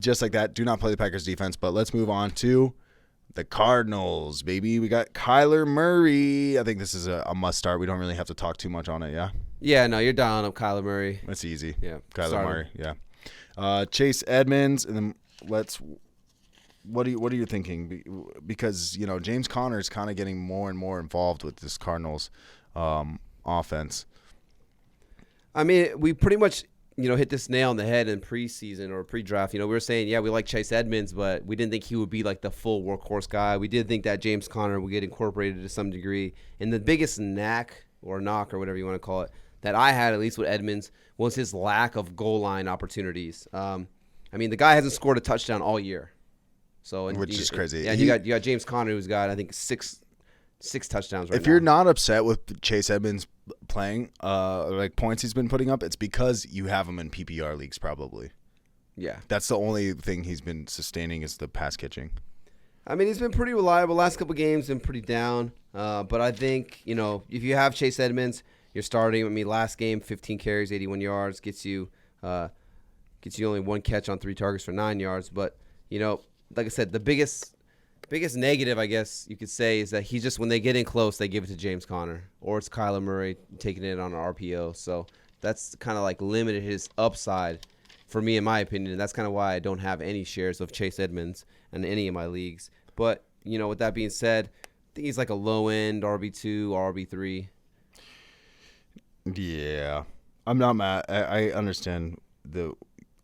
Just like that, do not play the Packers defense. But let's move on to the Cardinals, baby. We got Kyler Murray. I think this is a must start. We don't really have to talk too much on it, yeah? Yeah, no, you're dialing up Kyler Murray. That's easy. Yeah, Kyler Murray, yeah. Chase Edmonds, and then what are you thinking? Because, James Conner is kind of getting more and more involved with this Cardinals offense. I mean, we pretty much hit this nail on the head in preseason or pre-draft. We were saying, we like Chase Edmonds, but we didn't think he would be like the full workhorse guy. We did think that James Conner would get incorporated to some degree. And the biggest knock or whatever you want to call it that I had, at least with Edmonds, was his lack of goal line opportunities. I mean, the guy hasn't scored a touchdown all year. Which is crazy. Yeah, you got James Conner, who's got, I think, six touchdowns right now. If you're not upset with Chase Edmonds playing, like points he's been putting up, it's because you have him in PPR leagues probably. Yeah. That's the only thing he's been sustaining is the pass catching. I mean, he's been pretty reliable. Last couple of games been pretty down. But I think, if you have Chase Edmonds, you're starting. I mean, last game, 15 carries, 81 yards, gets you only one catch on 3 targets for 9 yards. But, like I said, the biggest negative, I guess you could say, is that he just, when they get in close, they give it to James Conner. Or it's Kyler Murray taking it on an RPO. So that's kind of like limited his upside for me, in my opinion. And that's kind of why I don't have any shares of Chase Edmonds in any of my leagues. But, with that being said, I think he's like a low-end RB2, RB3. Yeah. I'm not mad. I understand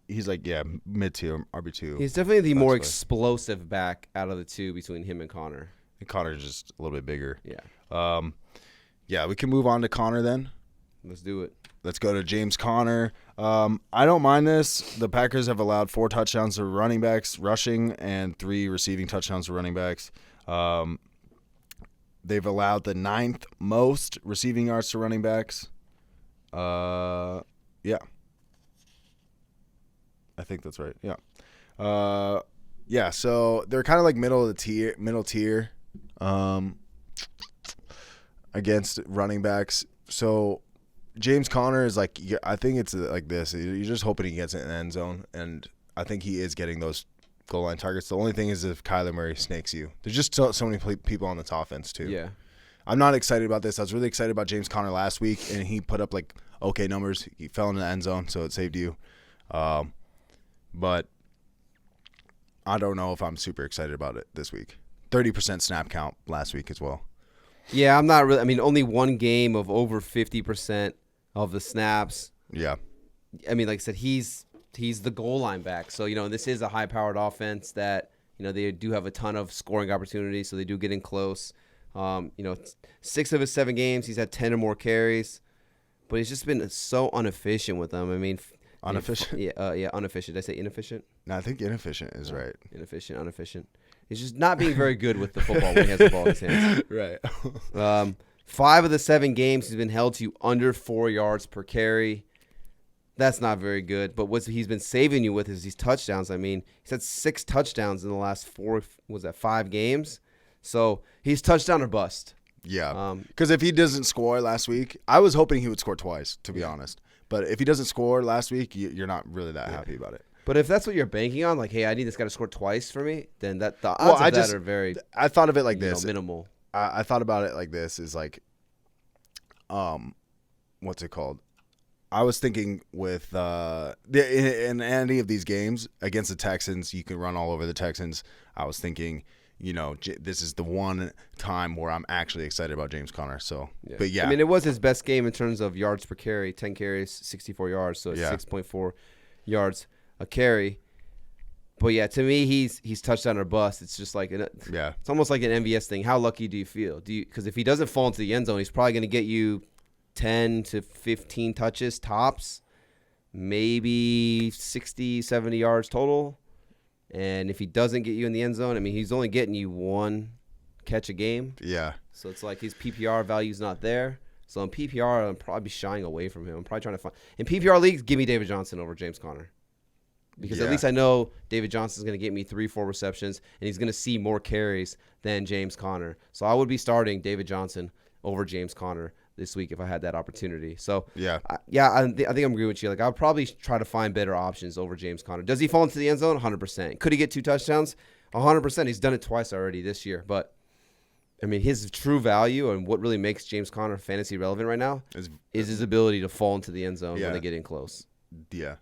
he's like, mid-tier RB2. He's definitely the more explosive back out of the two between him and Connor. And Connor's just a little bit bigger. Yeah. We can move on to Connor then. Let's do it. Let's go to James Conner. I don't mind this. The Packers have allowed 4 touchdowns to running backs rushing and 3 receiving touchdowns to running backs. They've allowed the 9th most receiving yards to running backs. Yeah. I think that's right. Yeah. So they're kind of like middle tier against running backs. So James Conner is like, I think it's like this. You're just hoping he gets in the end zone, and I think he is getting those goal line targets. The only thing is if Kyler Murray snakes you. There's just so many people on this offense too. Yeah. I'm not excited about this. I was really excited about James Conner last week, and he put up like okay numbers. He fell in the end zone, so it saved you. But I don't know if I'm super excited about it this week. 30% snap count last week as well. Yeah, I'm not really. I mean, only one game of over 50% of the snaps. Yeah. I mean, like I said, he's the goal line back. So, this is a high-powered offense that, they do have a ton of scoring opportunities, so they do get in close. 6 of his 7 games, he's had 10 or more carries. But he's just been so inefficient with them. I mean, inefficient? Yeah, inefficient. Did I say inefficient? No, I think inefficient is right. Inefficient. He's just not being very good with the football when he has the ball in his hands. Right. 5 of the 7 games, he's been held to under 4 yards per carry. That's not very good. But what he's been saving you with is these touchdowns. I mean, he's had 6 touchdowns in the last 5 games? So he's touchdown or bust. Yeah. Because if he doesn't score last week, I was hoping he would score twice, to be honest. But if he doesn't score last week, you're not really that happy about it. But if that's what you're banking on, like, hey, I need this guy to score twice for me, then the odds of that are very. I thought of it like this. Minimal. I thought about it like this: is like, what's it called? I was thinking with in any of these games against the Texans, you can run all over the Texans. I was thinking, this is the one time where I'm actually excited about James Conner. So, yeah. But yeah, I mean, it was his best game in terms of yards per carry: 10 carries, 64 yards, so 6.4 yards a carry. But yeah, to me, he's touchdown or bust. It's just like it's almost like an MVS thing. How lucky do you feel? Because if he doesn't fall into the end zone, he's probably going to get you 10 to 15 touches tops, maybe 60, 70 yards total. And if he doesn't get you in the end zone, I mean, he's only getting you 1 catch a game. Yeah. So it's like his PPR value's not there. So in PPR, I'm probably shying away from him. I'm probably trying to find – in PPR leagues, give me David Johnson over James Conner. Because at least I know David Johnson's going to get me 3-4 receptions, and he's going to see more carries than James Conner. So I would be starting David Johnson over James Conner. this week if I had that opportunity. So Yeah. I think I'm agreeing with you. Like, I'll probably try to find better options over James Conner. Does he fall into the end zone? 100%. Could he get 2 touchdowns? 100%. He's done it twice already this year. But I mean, his true value and what really makes James Conner fantasy relevant right now is his ability to fall into the end zone when they get in close. Yeah.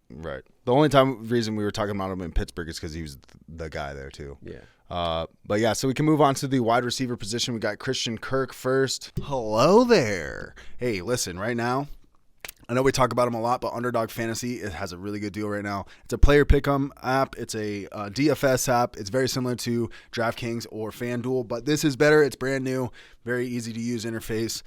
Right. The only reason we were talking about him in Pittsburgh is because he was the guy there too. Yeah. But yeah, so we can move on to the wide receiver position. We got Christian Kirk first. Hello there. Hey, listen, right now, I know we talk about him a lot, but Underdog Fantasy, it has a really good deal right now. It's a player pick'em app. It's a DFS app. It's very similar to DraftKings or FanDuel, but this is better. It's brand new, very easy to use interface.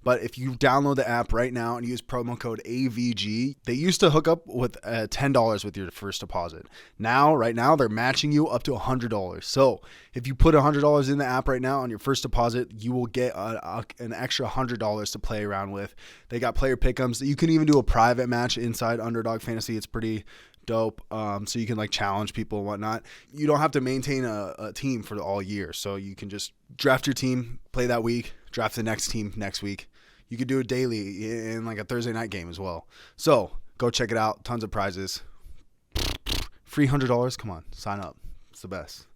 But if you download the app right now and use promo code AVG, they used to hook up with $10 with your first deposit. Right now, they're matching you up to $100. So if you put $100 in the app right now on your first deposit, you will get an extra $100 to play around with. They got player pick'ems. You can even do a private match inside Underdog Fantasy. It's pretty dope. So you can like challenge people and whatnot. You don't have to maintain a team for all year. So you can just draft your team, play that week, draft the next team next week. You could do it daily in like a Thursday night game as well. So go check it out. Tons of prizes. Free $100. Come on, sign up. It's the best.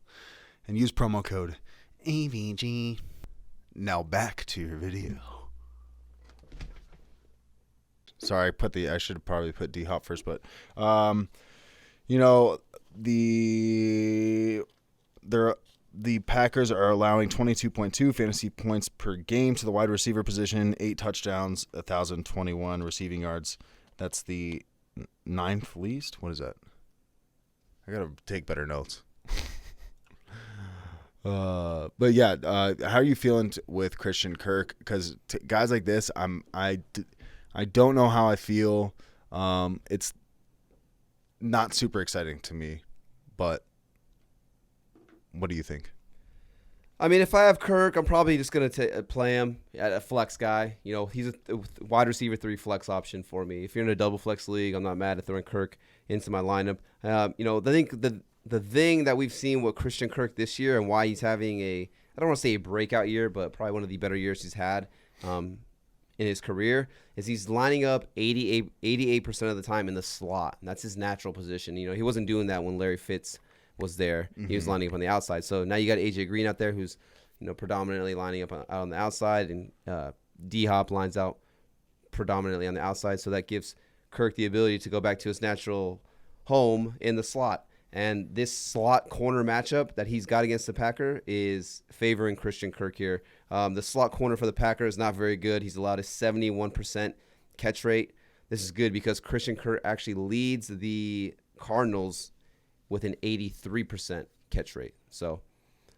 And use promo code AVG. Now back to your video. Sorry, I should have probably put D Hop first, but the Packers are allowing 22.2 fantasy points per game to the wide receiver position, 8 touchdowns, 1,021 receiving yards. That's the 9th least. What is that? I gotta take better notes. But yeah, how are you feeling with Christian Kirk? Because guys like this, I don't know how I feel. It's not super exciting to me, but what do you think? I mean, if I have Kirk, I'm probably just going to play him at a flex guy. You know, he's a wide receiver 3 flex option for me. If you're in a double flex league, I'm not mad at throwing Kirk into my lineup. I think the thing that we've seen with Christian Kirk this year and why he's having I don't want to say a breakout year, but probably one of the better years he's had in his career is he's lining up 88% of the time in the slot. And that's his natural position. You know, he wasn't doing that when Larry Fitz was there. Mm-hmm. He was lining up on the outside. So now you got AJ Green out there who's, predominantly lining up out on the outside, and D-Hop lines out predominantly on the outside. So that gives Kirk the ability to go back to his natural home in the slot. And this slot corner matchup that he's got against the Packer is favoring Christian Kirk here. The slot corner for the Packer is not very good. He's allowed a 71% catch rate. This is good because Christian Kirk actually leads the Cardinals with an 83% catch rate. So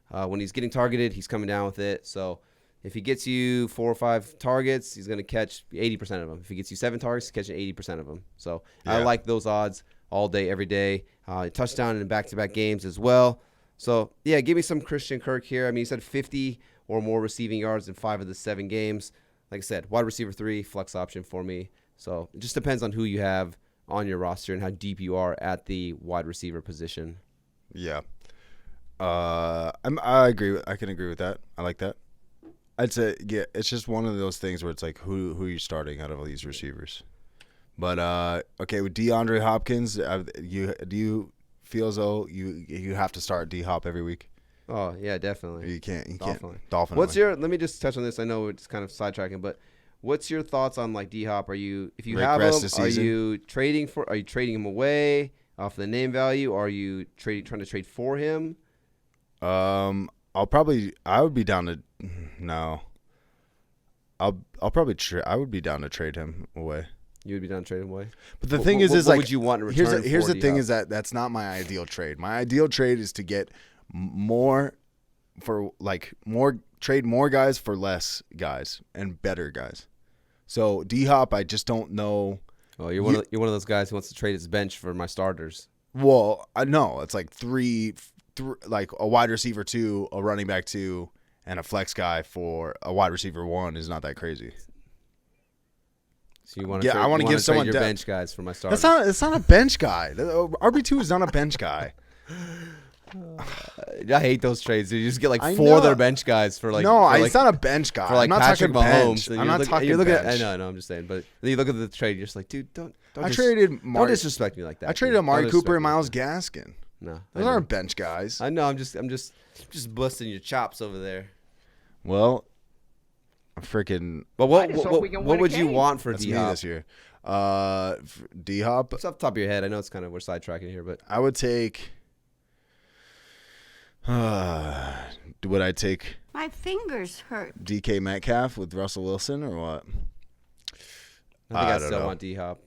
when he's getting targeted, he's coming down with it. So if he gets you 4 or 5 targets, he's going to catch 80% of them. If he gets you 7 targets, he's catching 80% of them. So yeah. I like those odds all day, every day. Touchdown in back-to-back games as well. So, yeah, give me some Christian Kirk here. I mean, he said 50 or more receiving yards in 5 of the 7 games. Like I said, wide receiver 3, flex option for me. So it just depends on who you have on your roster and how deep you are at the wide receiver position. Yeah. I agree. I can agree with that. I like that. I'd say, yeah, it's just one of those things where it's like, who are you starting out of all these receivers? But, okay, with DeAndre Hopkins, do you feel as though you have to start D-Hop every week? Oh, yeah, definitely. You can't. Definitely. Let me just touch on this. I know it's kind of sidetracking, but what's your thoughts on like D-Hop? If you have him, are you trading him away off the name value? Or are you trying to trade for him? I would be down to I would be down to trade him away. You would be down to trade him away? But the thing is what would you want in return? Here's the thing is that's not my ideal trade. My ideal trade is to get more guys for less guys and better guys. So D-Hop, I just don't know. Oh, you're one of those guys who wants to trade his bench for my starters. Well, I know it's like three, like a wide receiver 2, a running back 2, and a flex guy for a wide receiver 1 is not that crazy. So I want to give someone your bench guys for my starters. It's not a bench guy. RB2 is not a bench guy. I hate those trades. Dude. You just get like I 4 know. of their bench guys for like. No, for it's not a bench guy. For like I'm not Patrick talking Mahomes. bench. I'm not talking you're looking bench. I know. I'm just saying. But then you look at the trade. You're just like, dude, don't I traded don't disrespect me like that. I traded dude. Amari Don't Cooper disrespect and me like Myles that. Gaskin. No, Those aren't bench guys. I know. I'm just busting your chops over there. Well, I'm freaking. But what would you want for That's me D-Hop? this year. D-Hop. It's off the top of your head. I know it's kind of we're sidetracking here, but I would take. Would I take My fingers hurt. DK Metcalf with Russell Wilson or what? I think I don't still know. want D-Hop.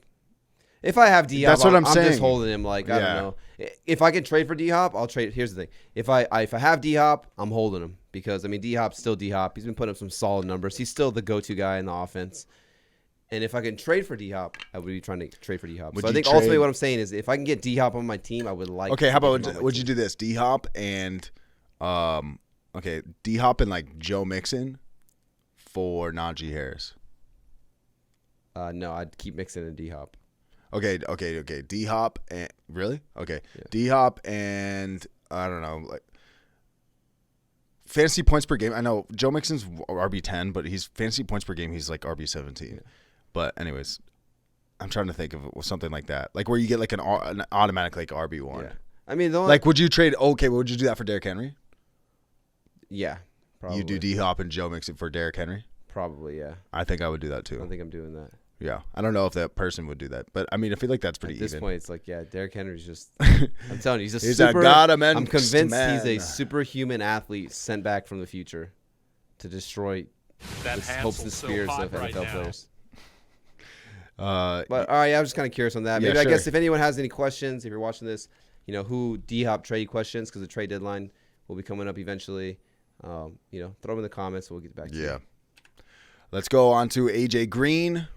If I have D-Hop, That's what I'm just saying. holding him. Like I Yeah. don't know. If I can trade for D-Hop, I'll trade. Here's the thing: if I have D-Hop, I'm holding him because I mean D-Hop's still D-Hop. He's been putting up some solid numbers. He's still the go-to guy in the offense. And if I can trade for D-Hop, I would be trying to trade for D-Hop. Would So I you think ultimately trade- what I'm saying is if I can get D-Hop on my team, I would like. Okay, how to get him about on my would you team. do this? D-Hop and D-Hop and like Joe Mixon for Najee Harris. No, I'd keep Mixon and D-Hop. Okay. D-Hop and really? Okay. Yeah. D-Hop and I don't know, like fantasy points per game. I know Joe Mixon's RB10, but he's fantasy points per game. He's like RB17. Yeah. But anyways, I'm trying to think of something like that, like where you get like an automatic like RB1. Yeah. I mean, the only, Like, would you trade? Okay, would you do that for Derrick Henry? yeah, probably. You do D-Hop and Joe Mixon for Derrick Henry? Probably, yeah. I think I would do that I too. don't think I'm doing that. Yeah, I don't know if that person would do that, but I mean, I feel like that's pretty At this even. point, it's like, yeah, Derrick Henry's just. I'm telling you, he's a He's super. a god-immense I'm convinced man. he's a superhuman athlete sent back from the future to destroy the hopes and spears of NFL players. But all right, I'm just kind of curious on that. Yeah, Maybe I sure. guess if anyone has any questions, if you're watching this, who D-Hop trade questions because the trade deadline will be coming up eventually. Throw them in the comments. We'll get back to you. Yeah. Let's go on to AJ Green.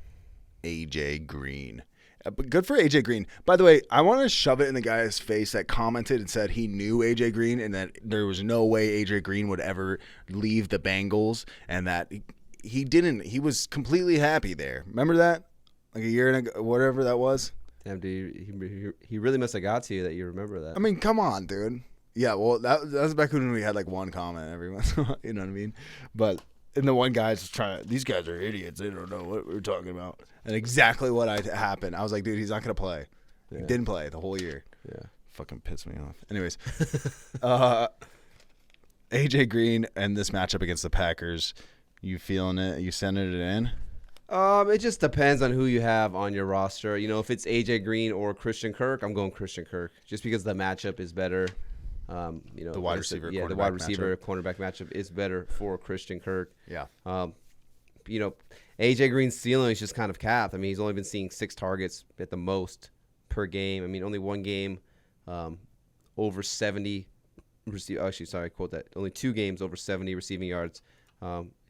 AJ Green. But good for AJ Green. By the way, I want to shove it in the guy's face that commented and said he knew AJ Green and that there was no way AJ Green would ever leave the Bengals and that he didn't. He was completely happy there. Remember that? Like a year and whatever that was? Damn, dude, he really must have got to you that you remember that. I mean, come on, dude. Yeah, well, that was back when we had like one comment every once in a while, you know what I mean? But and the one guy's trying. These guys are idiots. They don't know what we're talking about. And exactly what happened. I was like, dude, he's not gonna play. Yeah. He didn't play the whole year. Yeah. Fucking pissed me off. Anyways, AJ Green and this matchup against the Packers. You feeling it? You sending it in? It just depends on who you have on your roster. If it's AJ Green or Christian Kirk, I'm going Christian Kirk just because the matchup is better. The wide receiver, the cornerback wide receiver matchup. cornerback matchup is better for Christian Kirk. Yeah. AJ Green's ceiling is just kind of capped. I mean, he's only been seeing 6 targets at the most per game. I mean, only one game over 70. Quote that. Only 2 games over 70 receiving yards.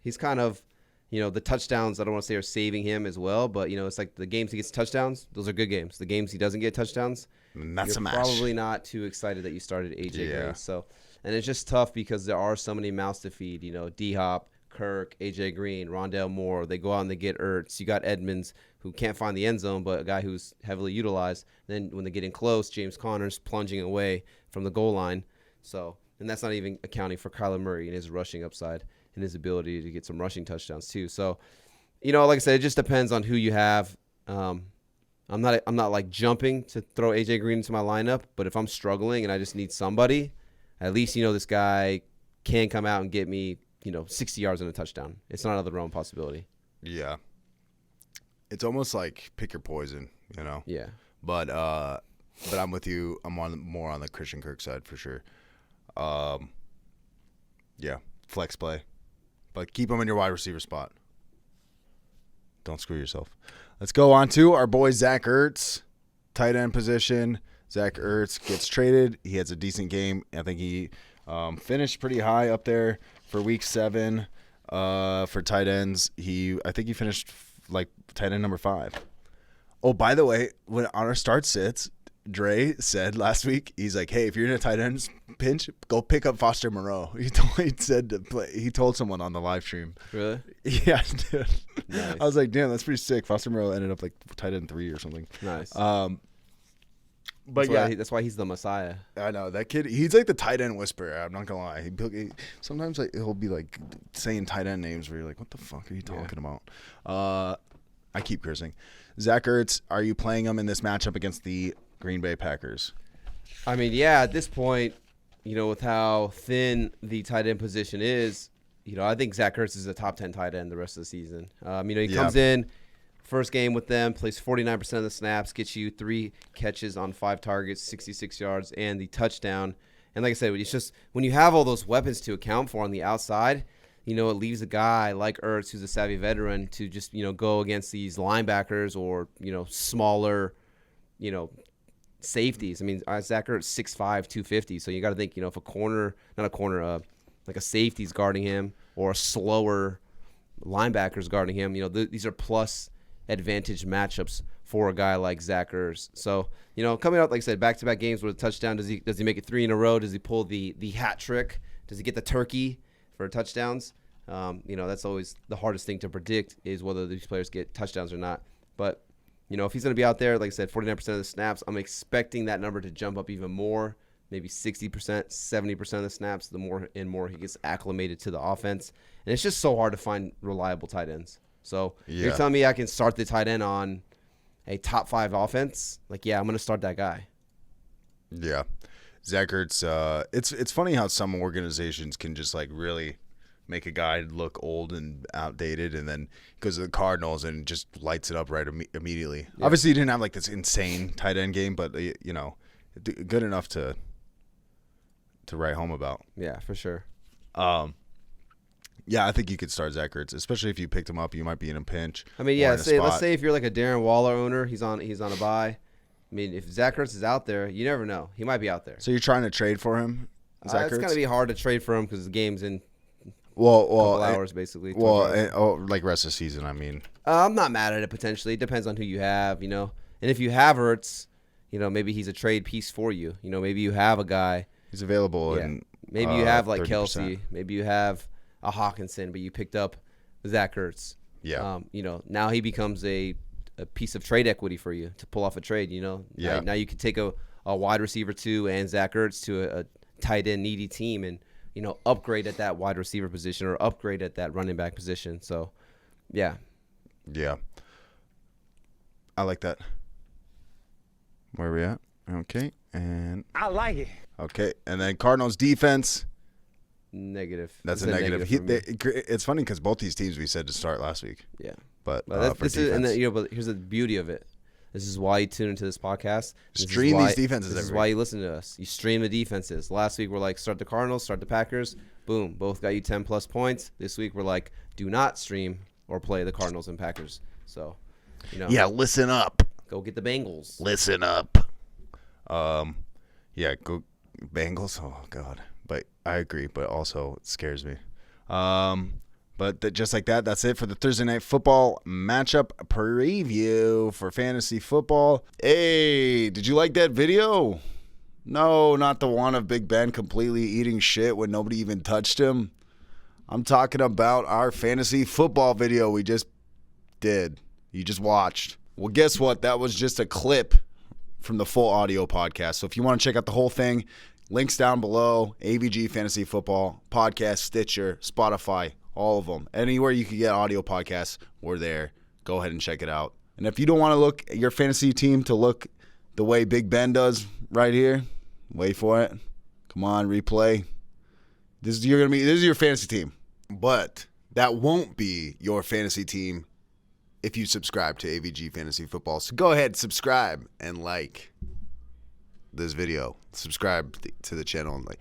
He's kind of, the touchdowns, I don't want to say are saving him as well, but, it's like the games he gets touchdowns, those are good games. The games he doesn't get touchdowns, That's you're a match. probably not too excited that you started AJ Yeah. Green. So, and it's just tough because there are so many mouths to feed. D-Hop, Kirk, AJ Green, Rondale Moore. They go out and they get Ertz. You got Edmonds, who can't find the end zone, but a guy who's heavily utilized. Then when they get in close, James Conner's plunging away from the goal line. So, and that's not even accounting for Kyler Murray and his rushing upside and his ability to get some rushing touchdowns too. So, like I said, it just depends on who you have. I'm not like jumping to throw AJ Green into my lineup, but if I'm struggling and I just need somebody, at least this guy can come out and get me 60 yards and a touchdown. It's not out of the realm of possibility. Yeah. It's almost like pick your poison, Yeah. But I'm with you. I'm more on the Christian Kirk side for sure. Yeah, flex play, but keep him in your wide receiver spot. Don't screw yourself. Let's go on to our boy Zach Ertz, tight end position. Zach Ertz gets traded. He has a decent game. I think he finished pretty high up there for week 7 for tight ends. I think he finished like tight end number 5. Oh, by the way, when on our start sits, Dre said last week, he's like, hey, if you're in a tight end pinch, go pick up Foster Moreau. He said to play. He told someone on the live stream. Really? Yeah, dude. Nice. I was like, damn, that's pretty sick. Foster Moreau ended up like tight end 3 or something. Nice. But that's why he's the Messiah. I know that kid. He's like the tight end whisperer. I'm not gonna lie. Sometimes he'll be like saying tight end names where you're like, what the fuck are you talking about? I keep cursing. Zach Ertz, are you playing him in this matchup against the Green Bay Packers? I mean, yeah. At this point, with how thin the tight end position is, I think Zach Ertz is a top 10 tight end the rest of the season. He comes in. First game with them, plays 49% of the snaps, gets you 3 catches on 5 targets, 66 yards, and the touchdown. And like I said, it's just when you have all those weapons to account for on the outside, it leaves a guy like Ertz, who's a savvy veteran, to just, go against these linebackers or, smaller, safeties. I mean, Zach Ertz, 6'5", 250. So you got to think, if like a safety's guarding him or a slower linebacker's guarding him, these are plus advantage matchups for a guy like Zach Ertz. So, coming out, like I said, back-to-back games with a touchdown, does he make it 3 in a row? Does he pull the hat trick? Does he get the turkey for touchdowns? That's always the hardest thing to predict is whether these players get touchdowns or not. But, if he's going to be out there, like I said, 49% of the snaps, I'm expecting that number to jump up even more, maybe 60%, 70% of the snaps, the more and more he gets acclimated to the offense. And it's just so hard to find reliable tight ends. So you're telling me I can start the tight end on a top 5 offense? Like, yeah, I'm going to start that guy. Yeah. Zach Ertz, it's funny how some organizations can just like really make a guy look old and outdated, and then he goes to the Cardinals and just lights it up right immediately. Yeah. Obviously, he didn't have like this insane tight end game, but, good enough to write home about. Yeah, for sure. Yeah, I think you could start Zach Ertz, especially if you picked him up. You might be in a pinch. I mean, yeah, let's say if you're like a Darren Waller owner, he's on a bye. I mean, if Zach Ertz is out there, you never know. He might be out there. So you're trying to trade for him, Zach Ertz? It's going to be hard to trade for him because the game's in a couple hours, basically. Like rest of the season, I mean. I'm not mad at it, potentially. It depends on who you have, And if you have Ertz, maybe he's a trade piece for you. Maybe you have a guy. He's available. Yeah. Maybe you have like 30%. Kelsey. Maybe you have a Hawkinson, but you picked up Zach Ertz. Yeah. Now he becomes a piece of trade equity for you to pull off a trade, Yeah. Now you could take a wide receiver 2 and Zach Ertz to a tight end needy team and, upgrade at that wide receiver position or upgrade at that running back position. So, yeah. Yeah. I like that. Where are we at? Okay. And I like it. Okay. And then Cardinals defense. Negative. That's a negative. It's funny because both these teams we said to start last week. Yeah. But but here's the beauty of it. This is why you tune into this podcast. Stream these defenses. This is why you listen to us. You stream the defenses. Last week we're like, start the Cardinals, start the Packers. Boom. Both got you 10+ points. This week we're like, do not stream or play the Cardinals and Packers. So, Yeah, listen up. Go get the Bengals. Listen up. Yeah, go Bengals. Oh, God. But I agree, but also it scares me. But just like that, that's it for the Thursday Night Football matchup preview for fantasy football. Hey, did you like that video? No, not the one of Big Ben completely eating shit when nobody even touched him. I'm talking about our fantasy football video we just did. You just watched. Well, guess what? That was just a clip from the full audio podcast. So if you want to check out the whole thing, links down below. AVG Fantasy Football Podcast, Stitcher, Spotify, all of them. Anywhere you can get audio podcasts, we're there. Go ahead and check it out. And if you don't want to look at your fantasy team to look the way Big Ben does right here, wait for it. Come on, replay. This is your fantasy team. But that won't be your fantasy team if you subscribe to AVG Fantasy Football. So go ahead, subscribe and like this video. Subscribe to the channel and like.